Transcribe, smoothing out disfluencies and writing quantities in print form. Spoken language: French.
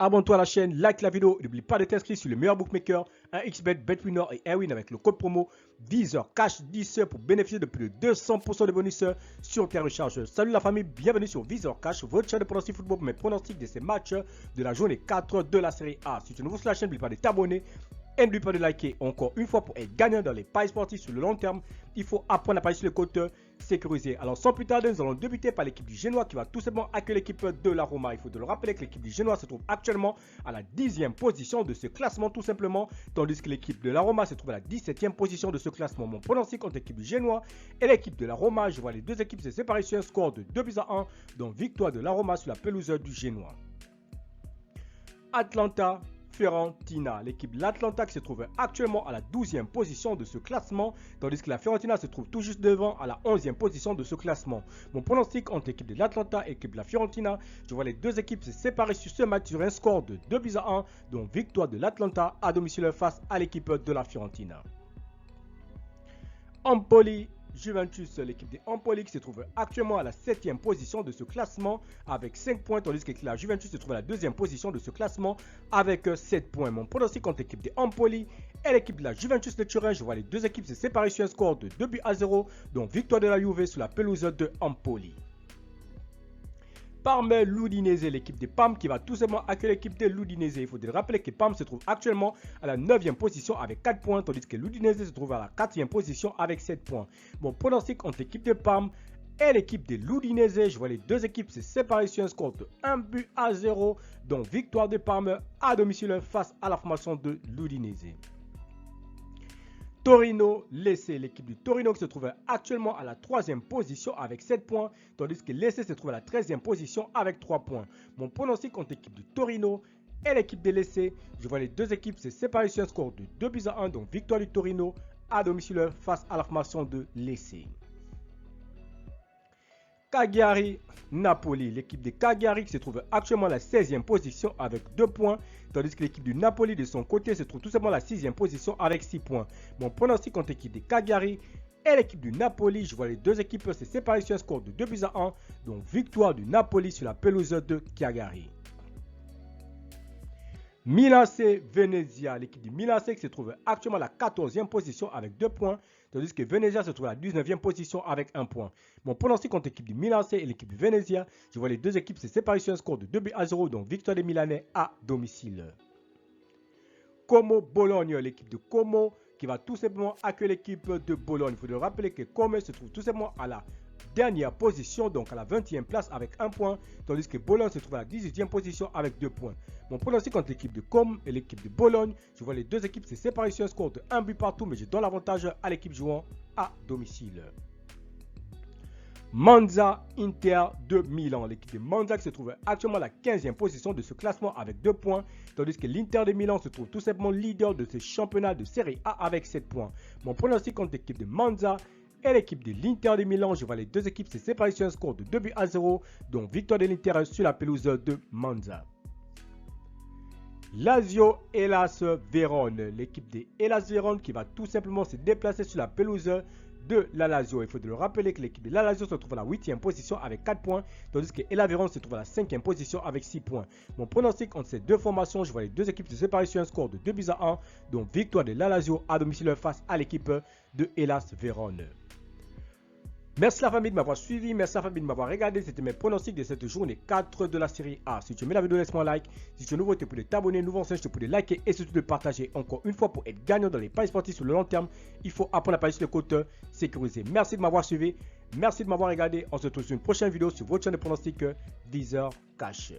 abonne-toi à la chaîne, like la vidéo et n'oublie pas de t'inscrire sur le meilleur bookmaker, un XBet, BetWinner et Airwin avec le code promo VizorCash10 pour bénéficier de plus de 200% de bonus sur tes recharges. Salut la famille, bienvenue sur VizorCash, votre chaîne de pronostics football pour mes pronostics de ces matchs de la journée 4 de la série A. Si tu es nouveau sur la chaîne, n'oublie pas de t'abonner. Et n'oublie pas de liker encore une fois pour être gagnant dans les paris sportifs sur le long terme. Il faut apprendre à parier sur le côté sécurisé. Alors sans plus tarder, nous allons débuter par l'équipe du Génois qui va tout simplement accueillir l'équipe de la Roma. Il faut le rappeler que l'équipe du Génois se trouve actuellement à la 10e position de ce classement tout simplement. Tandis que l'équipe de la Roma se trouve à la 17e position de ce classement. Mon pronostic entre l'équipe du Génois et l'équipe de la Roma. Je vois les deux équipes se séparer sur un score de 2-1. Donc victoire de la Roma sur la pelouse du Génois. Atlanta Fiorentina, l'équipe de l'Atlanta qui se trouve actuellement à la 12e position de ce classement, tandis que la Fiorentina se trouve tout juste devant à la 11e position de ce classement. Mon pronostic entre l'équipe de l'Atlanta et l'équipe de la Fiorentina, je vois les deux équipes se séparer sur ce match sur un score de 2-1, donc victoire de l'Atlanta à domicile face à l'équipe de la Fiorentina. Empoli Juventus, l'équipe de Empoli qui se trouve actuellement à la 7e position de ce classement avec 5 points, tandis que la Juventus se trouve à la 2e position de ce classement avec 7 points. Mon pronostic entre l'équipe de Empoli et l'équipe de la Juventus de Turin, je vois les deux équipes se séparer sur un score de 2-0, donc victoire de la Juve sur la pelouse de Empoli. Parme l'Udinese, l'équipe de Parme qui va tout simplement accueillir l'équipe de l'Udinese. Il faut rappeler que Parme se trouve actuellement à la 9e position avec 4 points, tandis que l'Udinese se trouve à la 4e position avec 7 points. Mon pronostic entre l'équipe de Parme et l'équipe de l'Udinese, je vois les deux équipes se séparer sur un score de 1-0, donc victoire de Parme à domicile face à la formation de l'Udinese. Torino Lecce, l'équipe du Torino qui se trouve actuellement à la 3e position avec 7 points, tandis que Lecce se trouve à la 13e position avec 3 points. Mon pronostic entre l'équipe du Torino et l'équipe de Lecce, je vois les deux équipes se séparer sur un score de 2-1, donc victoire du Torino à domicile face à la formation de Lecce. Cagliari Napoli, l'équipe de Cagliari qui se trouve actuellement à la 16e position avec 2 points, tandis que l'équipe du Napoli de son côté se trouve tout simplement à la 6e position avec 6 points. Mon pronostic entre l'équipe de Cagliari et l'équipe du Napoli, je vois les deux équipes se séparer sur un score de 2-1, donc victoire du Napoli sur la pelouse de Cagliari. Milan AC Venezia, l'équipe du Milan AC qui se trouve actuellement à la 14e position avec 2 points, tandis que Venezia se trouve à la 19e position avec 1 point. Mon pronostic contre l'équipe du Milan AC et l'équipe du Venezia, je vois les deux équipes se séparer sur un score de 2-0, donc victoire des Milanais à domicile. Como Bologne, l'équipe de Como qui va tout simplement accueillir l'équipe de Bologne. Il faut rappeler que Como se trouve tout simplement à la dernière position, donc à la 20e place avec 1 point, tandis que Bologne se trouve à la 18e position avec 2 points. Mon pronostic entre l'équipe de Com et l'équipe de Bologne, je vois les deux équipes se séparer sur un score de 1 but partout, mais je donne l'avantage à l'équipe jouant à domicile. Monza Inter de Milan, l'équipe de Monza qui se trouve actuellement à la 15e position de ce classement avec 2 points, tandis que l'Inter de Milan se trouve tout simplement leader de ce championnat de Série A avec 7 points. Mon pronostic contre l'équipe de Monza et l'équipe de l'Inter de Milan, je vois les deux équipes se séparer sur un score de 2-0, donc victoire de l'Inter sur la pelouse de Monza. Lazio Hellas Vérone, l'équipe de Hellas Vérone qui va tout simplement se déplacer sur la pelouse de la Lazio. Il faut le rappeler que l'équipe de la Lazio se trouve à la 8e position avec 4 points, tandis que Hellas Vérone se trouve à la 5e position avec 6 points. Mon pronostic entre ces deux formations, je vois les deux équipes se séparer sur un score de 2-1, donc victoire de la Lazio à domicile face à l'équipe de Hellas Vérone. Merci la famille de m'avoir suivi, merci la famille de m'avoir regardé, c'était mes pronostics de cette journée 4 de la série A. Si tu aimes la vidéo, laisse-moi un like. Si tu es nouveau, tu peux t'abonner, nouveau ancien, je peux liker et surtout de partager. Encore une fois, pour être gagnant dans les paris sportifs sur le long terme, il faut apprendre à parier sur le côté sécurisé. Merci de m'avoir suivi, merci de m'avoir regardé. On se retrouve sur une prochaine vidéo sur votre chaîne de pronostics VizorCash.